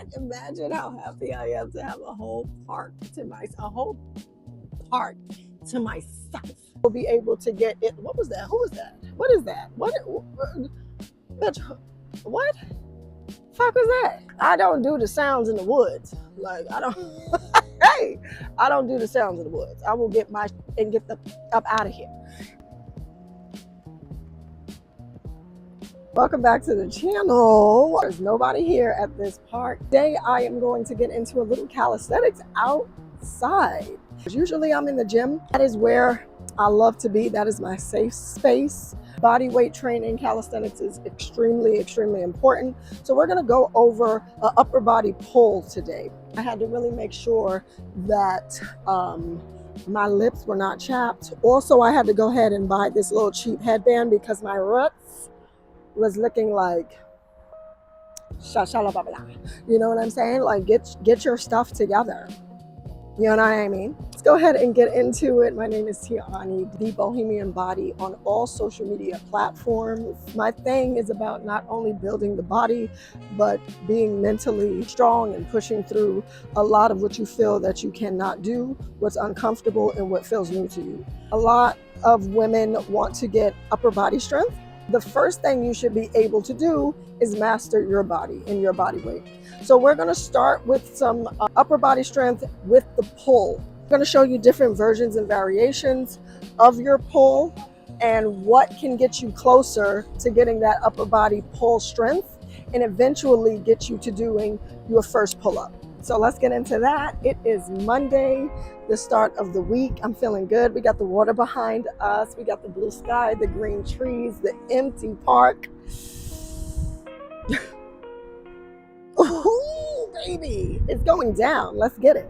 can't imagine how happy I am to have a whole park to myself. Will be able to get it. What was that? Who was that? What is that? Bitch, what? Fuck was that? I don't do the sounds in the woods. Like I don't. Hey, I don't do the sounds in the woods. I will get the up out of here. Welcome back to the channel. There's nobody here at this park. Today I am going to get into a little calisthenics outside. Usually I'm in the gym. That is where I love to be. That is my safe space. Body weight training, calisthenics is extremely important. So we're gonna go over an upper body pull today. I had to really make sure that my lips were not chapped. Also, I had to go ahead and buy this little cheap headband because my roots was looking like you know what I'm saying? Like get your stuff together. You know what I mean? Let's go ahead and get into it. My name is Tiani, the Bohemian Body, on all social media platforms. My thing is about not only building the body, but being mentally strong and pushing through a lot of what you feel that you cannot do, what's uncomfortable, and what feels new to you. A lot of women want to get upper body strength. The first thing you should be able to do is master your body and your body weight. So we're going to start with some upper body strength with the pull. I'm going to show you different versions and variations of your pull and what can get you closer to getting that upper body pull strength and eventually get you to doing your first pull-up. So let's get into that. It is Monday, the start of the week. I'm feeling good. We got the water behind us. We got the blue sky, the green trees, the empty park. Ooh, baby, it's going down. Let's get it.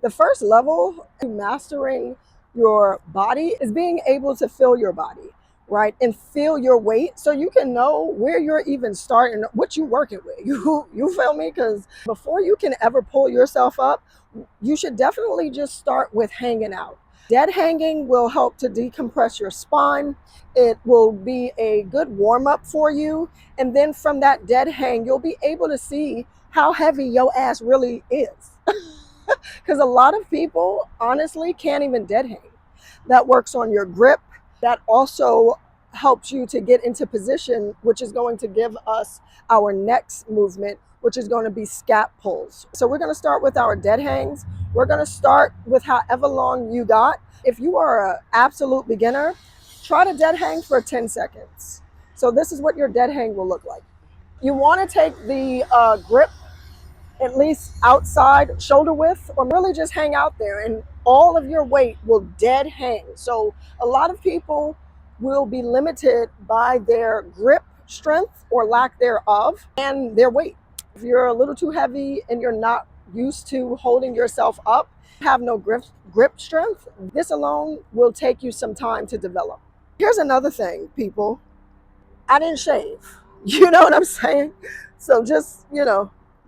The first level to mastering your body is being able to feel your body, right? And feel your weight so you can know where you're even starting, what you're working with. You feel me? Because before you can ever pull yourself up, you should definitely just start with hanging out. Dead hanging will help to decompress your spine. It will be a good warm-up for you. And then from that dead hang, you'll be able to see how heavy your ass really is. Because a lot of people, honestly, can't even dead hang. That works on your grip. That also helps you to get into position, which is going to give us our next movement, which is going to be scap pulls. So we're going to start with our dead hangs. We're going to start with however long you got. If you are an absolute beginner, try to dead hang for 10 seconds. So this is what your dead hang will look like. You want to take the grip at least outside shoulder width, or really just hang out there, and all of your weight will dead hang. So a lot of people will be limited by their grip strength or lack thereof and their weight. If you're a little too heavy and you're not used to holding yourself up, have no grip strength, this alone will take you some time to develop. Here's another thing, people. I didn't shave. You know what I'm saying? So just,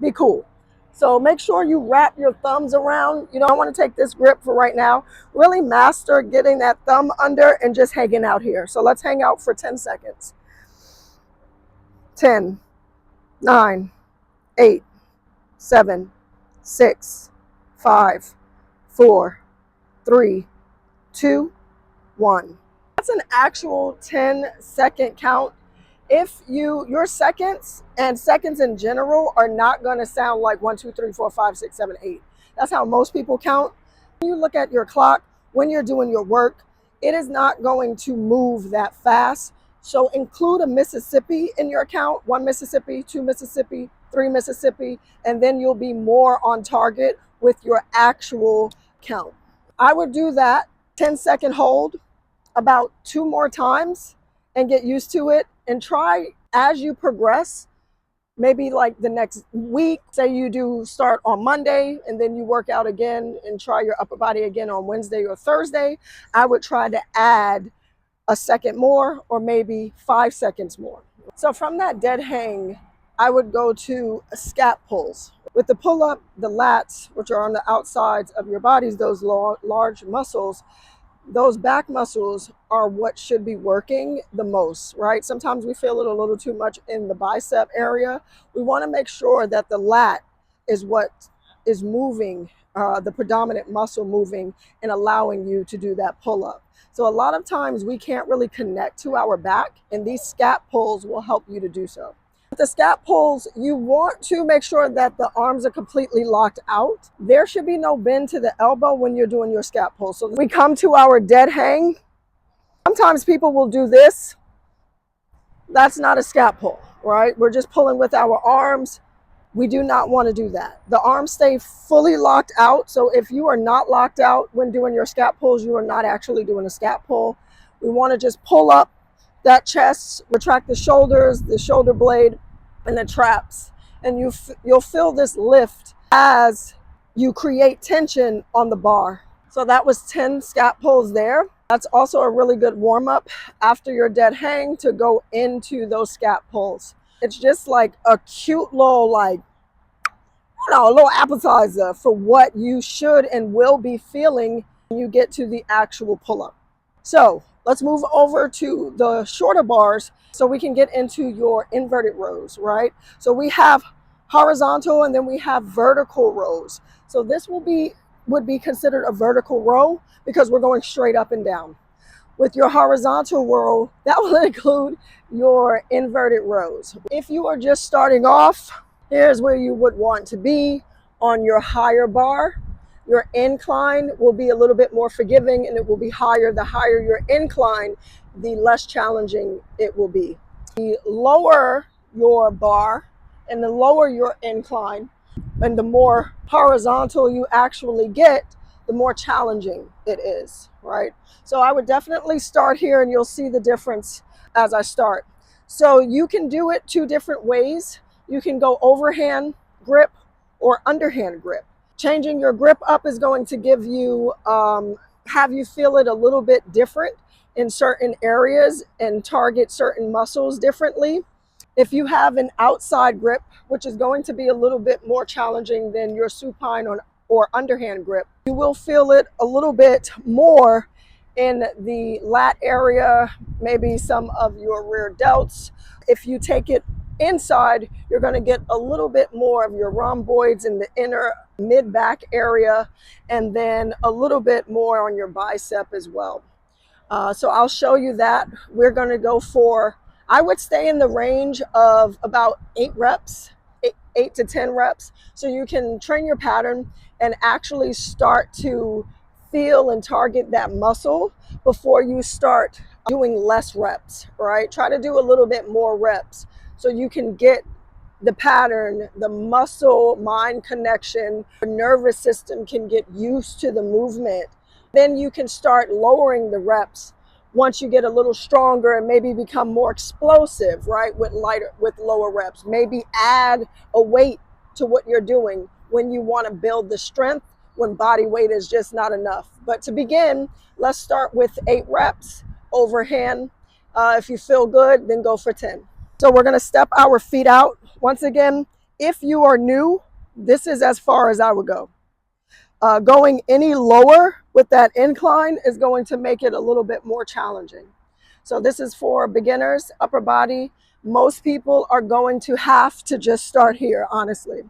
be cool. So make sure you wrap your thumbs around. I want to take this grip for right now. Really master getting that thumb under and just hanging out here. So let's hang out for 10 seconds. 10, 9, 8, 7, 6, 5, 4, 3, 2, 1. That's an actual 10-second count. If your seconds and seconds in general are not going to sound like 1, 2, 3, 4, 5, 6, 7, 8. That's how most people count. When you look at your clock, when you're doing your work, it is not going to move that fast. So include a Mississippi in your count. 1 Mississippi, 2 Mississippi, 3 Mississippi, and then you'll be more on target with your actual count. I would do that 10-second hold about 2 more times and get used to it. And try as you progress, maybe like the next week, say you do start on Monday and then you work out again and try your upper body again on Wednesday or Thursday, I would try to add a second more or maybe 5 seconds more. So from that dead hang, I would go to scap pulls. With the pull-up, the lats, which are on the outsides of your bodies, those large muscles, those back muscles are what should be working the most, right? Sometimes we feel it a little too much in the bicep area. We want to make sure that the lat is what is moving, the predominant muscle moving and allowing you to do that pull up. So a lot of times we can't really connect to our back, and these scap pulls will help you to do so. With the scap pulls, you want to make sure that the arms are completely locked out. There should be no bend to the elbow when you're doing your scap pull. So we come to our dead hang. Sometimes people will do this. That's not a scap pull, right? We're just pulling with our arms. We do not want to do that. The arms stay fully locked out. So if you are not locked out when doing your scap pulls, you are not actually doing a scap pull. We want to just pull up that chest, retract the shoulders, the shoulder blade, and the traps. And you'll feel this lift as you create tension on the bar. So that was 10 scap pulls there. That's also a really good warm up after your dead hang to go into those scap pulls. It's just like a cute little, like, a little appetizer for what you should and will be feeling when you get to the actual pull-up. So let's move over to the shorter bars so we can get into your inverted rows, right? So we have horizontal and then we have vertical rows. So this would be considered a vertical row because we're going straight up and down. With your horizontal row, that will include your inverted rows. If you are just starting off, here's where you would want to be on your higher bar. Your incline will be a little bit more forgiving and it will be higher. The higher your incline, the less challenging it will be. The lower your bar and the lower your incline and the more horizontal you actually get, the more challenging it is, right? So I would definitely start here and you'll see the difference as I start. So you can do it two different ways. You can go overhand grip or underhand grip. Changing your grip up is going to give you, have you feel it a little bit different in certain areas and target certain muscles differently. If you have an outside grip, which is going to be a little bit more challenging than your supine or underhand grip, you will feel it a little bit more in the lat area, maybe some of your rear delts. If you take it inside, you're going to get a little bit more of your rhomboids in the inner mid-back area, and then a little bit more on your bicep as well. So I'll show you that. We're going to go for, I would stay in the range of about 8 reps, 8 to 10 reps, so you can train your pattern and actually start to feel and target that muscle before you start doing less reps, right? Try to do a little bit more reps so you can get the pattern, the muscle mind connection, the nervous system can get used to the movement. Then you can start lowering the reps once you get a little stronger and maybe become more explosive, right? With lower reps. Maybe add a weight to what you're doing when you want to build the strength, when body weight is just not enough. But to begin, let's start with 8 reps overhand. If you feel good, then go for 10. So we're going to step our feet out. Once again, if you are new, this is as far as I would go. Going any lower with that incline is going to make it a little bit more challenging. So this is for beginners, upper body. Most people are going to have to just start here, honestly.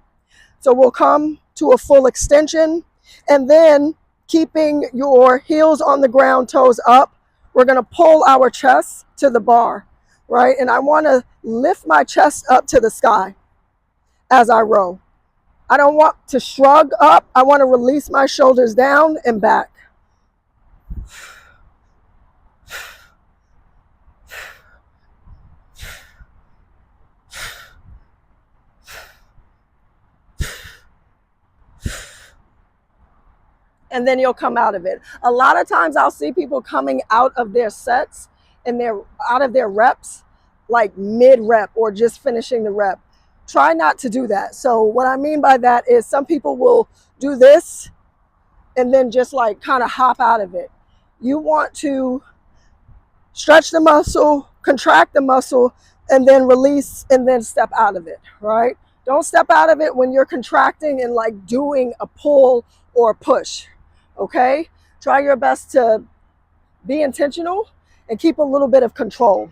So we'll come to a full extension, and then keeping your heels on the ground, toes up, we're going to pull our chest to the bar, right? And I want to lift my chest up to the sky as I row. I don't want to shrug up. I want to release my shoulders down and back. And then you'll come out of it. A lot of times I'll see people coming out of their sets and they're out of their reps, like mid-rep or just finishing the rep. Try not to do that. So what I mean by that is some people will do this and then just like kind of hop out of it. You want to stretch the muscle, contract the muscle, and then release and then step out of it, right? Don't step out of it when you're contracting and like doing a pull or a push, okay? Try your best to be intentional and keep a little bit of control.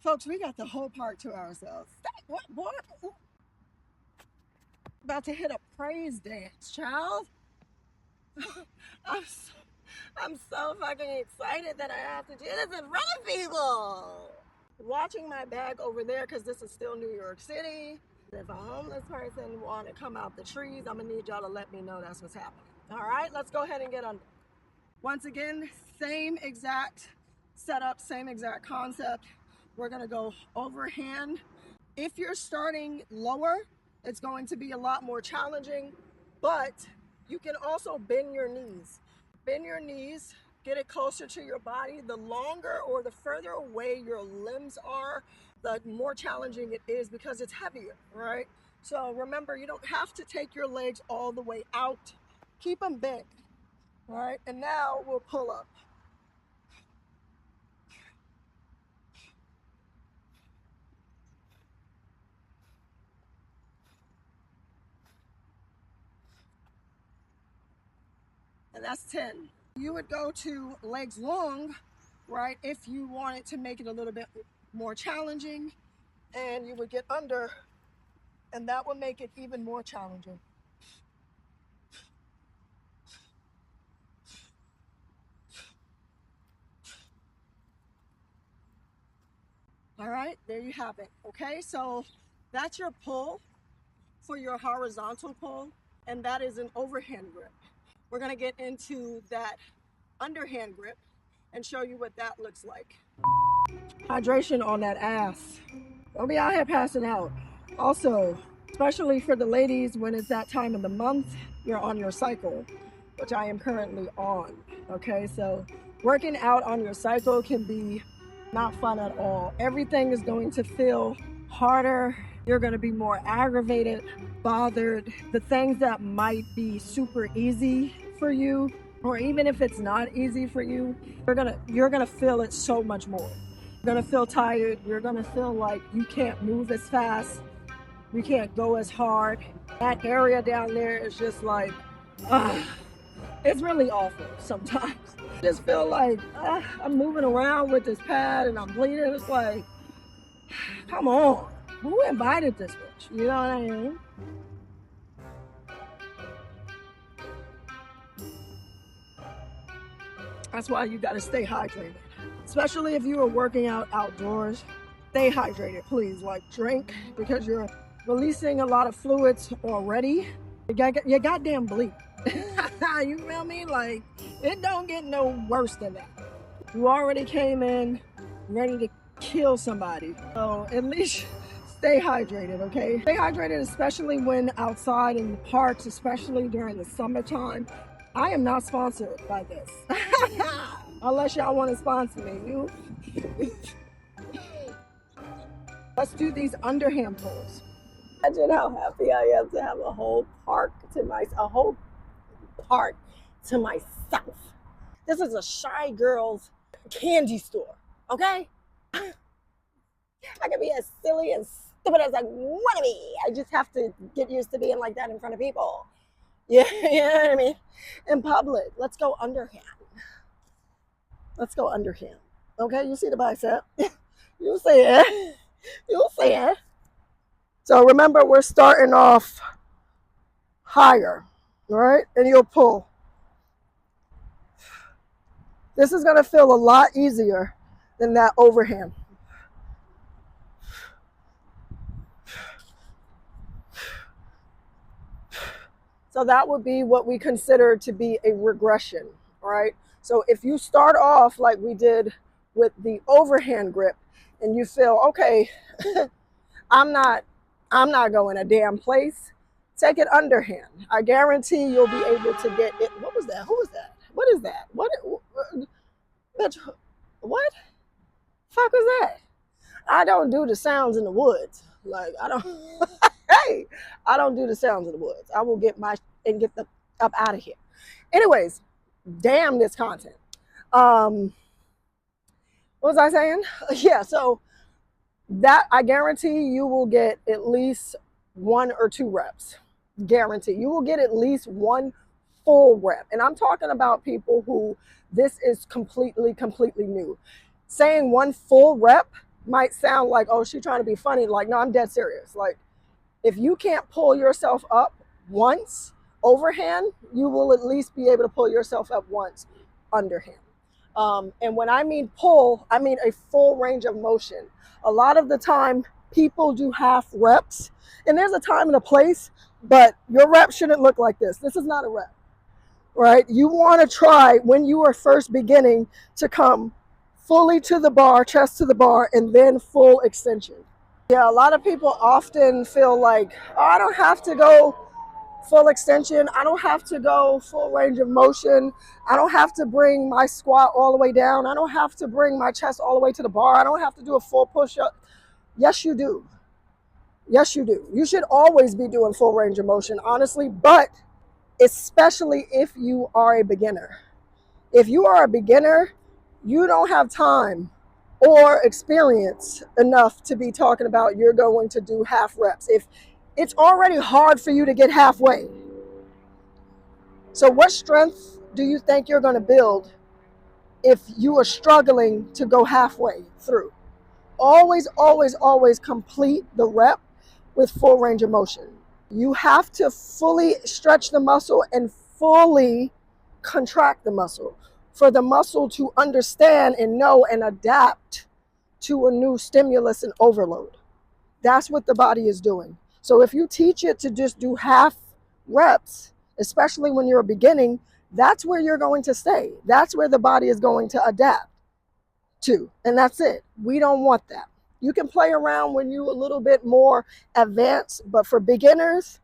Folks, we got the whole park to ourselves. What? About to hit a praise dance, child. I'm so, I'm so fucking excited that I have to do this in front of people. Watching my bag over there because this is still New York City. If a homeless person want to come out the trees, I'm gonna need y'all to let me know that's what's happening. All right, let's go ahead and get under. Once again, same exact setup, same exact concept. We're gonna go overhand. If you're starting lower, it's going to be a lot more challenging, but you can also bend your knees. Bend your knees, get it closer to your body. The longer or the further away your limbs are, the more challenging it is because it's heavier, right? So remember, you don't have to take your legs all the way out. Keep them bent, all right? And now we'll pull up. And that's 10. You would go to legs long, right, if you wanted to make it a little bit more challenging, and you would get under, and that would make it even more challenging. All right, there you have it. Okay, so that's your pull for your horizontal pull, and that is an overhand grip. We're gonna get into that underhand grip and show you what that looks like. Hydration on that ass. Don't be out here passing out. Also, especially for the ladies, when it's that time of the month, you're on your cycle, which I am currently on. Okay, so working out on your cycle can be not fun at all. Everything is going to feel harder. You're going to be more aggravated, bothered. The things that might be super easy for you, or even if it's not easy for you, you're gonna feel it so much more. You're gonna feel tired. You're gonna feel like you can't move as fast. You can't go as hard. That area down there is just like, it's really awful sometimes. I just feel like I'm moving around with this pad and I'm bleeding. It's like, come on, who invited this bitch? You know what I mean? That's why you gotta stay hydrated, especially if you are working out outdoors. Stay hydrated, please. Like, drink, because you're releasing a lot of fluids already. You goddamn bleed. You feel me? Like, it don't get no worse than that. You already came in ready to kill somebody, so at least stay hydrated, okay? Stay hydrated, especially when outside in the parks, especially during the summertime. I am not sponsored by this. Unless y'all want to sponsor me. Let's do these underhand pulls. Imagine how happy I am to have a whole park to myself. This is a shy girl's candy store, okay? I can be as silly and stupid as I want to be. I just have to get used to being like that in front of people. Yeah, you know what I mean? In public, let's go underhand. Let's go underhand. Okay, you see the bicep? You see it. You'll see it. So remember, we're starting off higher, all right? And you'll pull. This is going to feel a lot easier than that overhand. So that would be what we consider to be a regression, right? So if you start off like we did with the overhand grip and you feel, okay, I'm not going a damn place, take it underhand. I guarantee you'll be able to get it. What was that? Who was that? What is that? Bitch, what? Fuck was that? I don't do the sounds in the woods. Like, I don't, hey, I don't do the sounds in the woods. I will get the up out of here. Anyways, damn this content. What was I saying? Yeah, so that I guarantee you will get at least 1 or 2 reps. Guarantee. You will get at least 1 full rep. And I'm talking about people who this is completely new. Saying 1 full rep might sound like, oh, she's trying to be funny. Like, no, I'm dead serious. Like, If you can't pull yourself up once overhand, you will at least be able to pull yourself up once underhand. And when I mean pull, I mean a full range of motion. A lot of the time, people do half reps, and there's a time and a place, but your rep shouldn't look like this. This is not a rep, right? You want to try when you are first beginning to come fully to the bar, chest to the bar, and then full extension. Yeah, a lot of people often feel like, oh, I don't have to go full extension. I don't have to go full range of motion. I don't have to bring my squat all the way down. I don't have to bring my chest all the way to the bar. I don't have to do a full push up. Yes, you do. Yes, you do. You should always be doing full range of motion, honestly, but especially if you are a beginner. If you are a beginner, you don't have time or experience enough to be talking about you're going to do half reps. If it's already hard for you to get halfway, so what strength do you think you're going to build if you are struggling to go halfway through? Always, always, always complete the rep with full range of motion. You have to fully stretch the muscle and fully contract the muscle for the muscle to understand and know and adapt to a new stimulus and overload. That's what the body is doing. So if you teach it to just do half reps, especially when you're beginning, that's where you're going to stay. That's where the body is going to adapt to. And that's it. We don't want that. You can play around when you're a little bit more advanced, but for beginners,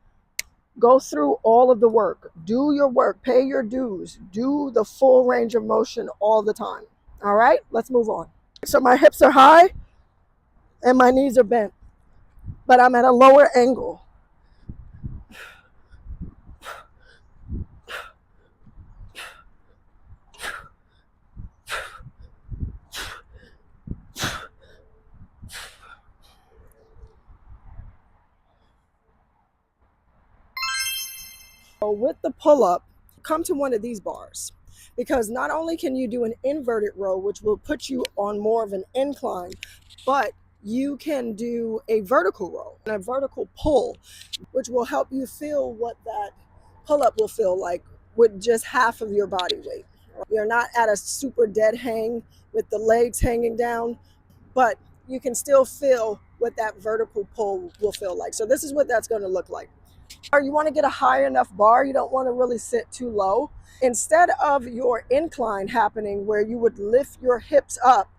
go through all of the work. Do your work, pay your dues, do the full range of motion all the time. All right, let's move on. So my hips are high and my knees are bent, but I'm at a lower angle. So with the pull-up, come to one of these bars, because not only can you do an inverted row, which will put you on more of an incline, but you can do a vertical row and a vertical pull, which will help you feel what that pull-up will feel like with just half of your body weight. You're not at a super dead hang with the legs hanging down, but you can still feel what that vertical pull will feel like. So this is what that's going to look like. Or you want to get a high enough bar, you don't want to really sit too low. Instead of your incline happening where you would lift your hips up,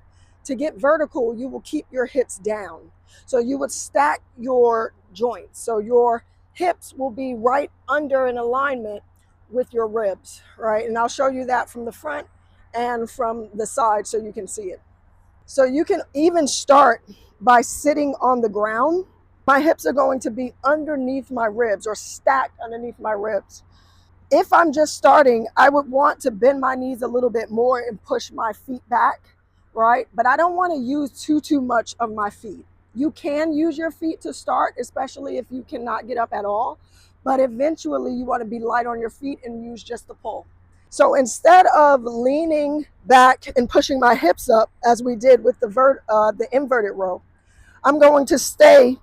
to get vertical, you will keep your hips down. So you would stack your joints. So your hips will be right under in alignment with your ribs, right? And I'll show you that from the front and from the side so you can see it. So you can even start by sitting on the ground. My hips are going to be underneath my ribs or stacked underneath my ribs. If I'm just starting, I would want to bend my knees a little bit more and push my feet back, right? But I don't want to use too much of my feet. You can use your feet to start, especially if you cannot get up at all. But eventually you want to be light on your feet and use just the pull. So instead of leaning back and pushing my hips up, as we did with the inverted row, I'm going to stay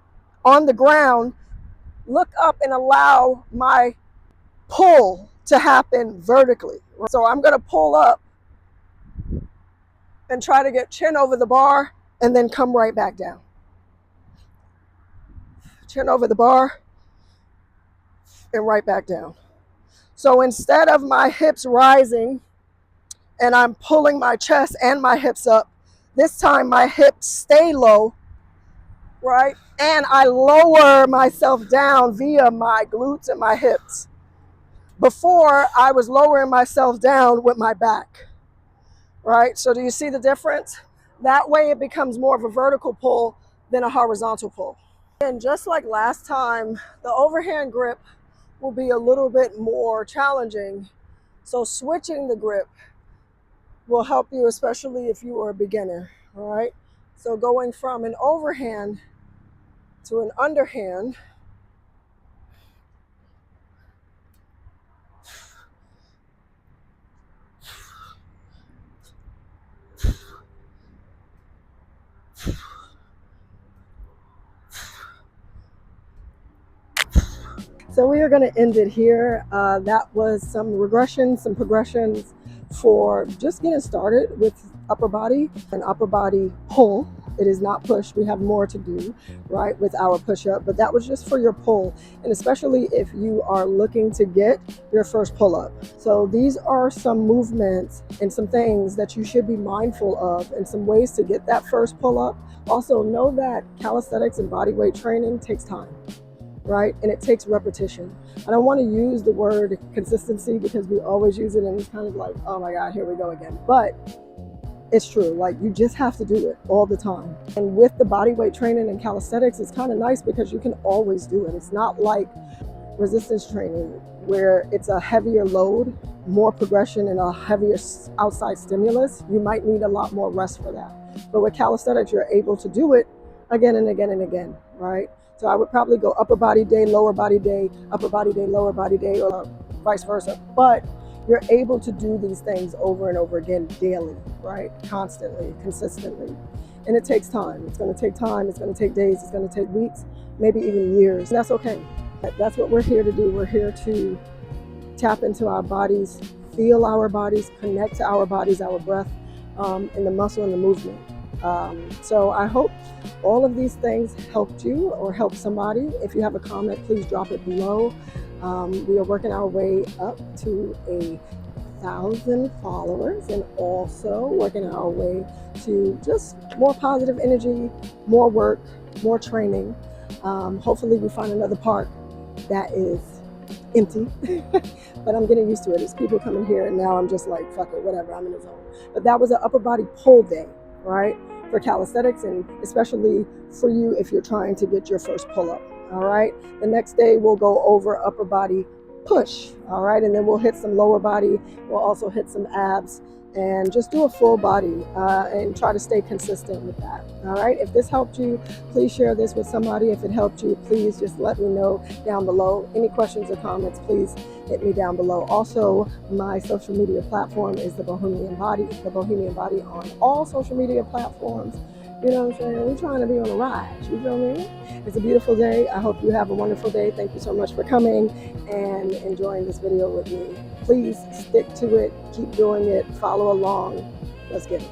on the ground, look up and allow my pull to happen vertically. So I'm going to pull up and try to get chin over the bar and then come right back down. Chin over the bar and right back down. So instead of my hips rising and I'm pulling my chest and my hips up, this time my hips stay low, right? And I lower myself down via my glutes and my hips. Before, I was lowering myself down with my back, right? So do you see the difference? That way it becomes more of a vertical pull than a horizontal pull. And just like last time, the overhand grip will be a little bit more challenging. So switching the grip will help you, especially if you are a beginner, all right? So going from an overhand to an underhand, So we are going to end it here. That was some regressions, some progressions for just getting started with upper body and upper body pull. It is not push. We have more to do, right, with our push-up, but that was just for your pull, and especially if you are looking to get your first pull-up. So these are some movements and some things that you should be mindful of and some ways to get that first pull-up. Also, know that calisthenics and bodyweight training takes time, right? And it takes repetition. I don't want to use the word consistency because we always use it and it's kind of like, oh my God, here we go again. But it's true, like you just have to do it all the time. And with the bodyweight training and calisthenics, it's kind of nice because you can always do it. It's not like resistance training where it's a heavier load, more progression, and a heavier outside stimulus. You might need a lot more rest for that. But with calisthenics, you're able to do it again and again and again, right? So I would probably go upper body day, lower body day, upper body day, lower body day, or vice versa. But you're able to do these things over and over again daily, right? Constantly, consistently. And it takes time. It's going to take time. It's going to take days. It's going to take weeks, maybe even years. And that's okay. That's what we're here to do. We're here to tap into our bodies, feel our bodies, connect to our bodies, our breath, and the muscle and the movement. So I hope all of these things helped you or helped somebody. If you have a comment, please drop it below. We are working our way up to 1,000 followers and also working our way to just more positive energy, more work, more training. Hopefully we find another park that is empty, but I'm getting used to it. It's people coming here and now I'm just like, fuck it, whatever, I'm in the zone. But that was an upper body pull day, right? For calisthenics and especially for you if you're trying to get your first pull up. All right. The next day we'll go over upper body push. All right. And then we'll hit some lower body. We'll also hit some abs and just do a full body and try to stay consistent with that. All right. If this helped you, please share this with somebody. If it helped you, please just let me know down below. Any questions or comments, please hit me down below. Also, my social media platform is The Bohemian Body. The Bohemian Body on all social media platforms. You know what I'm saying? We're trying to be on a rise. You feel me? It's a beautiful day. I hope you have a wonderful day. Thank you so much for coming and enjoying this video with me. Please stick to it. Keep doing it. Follow along. Let's get it.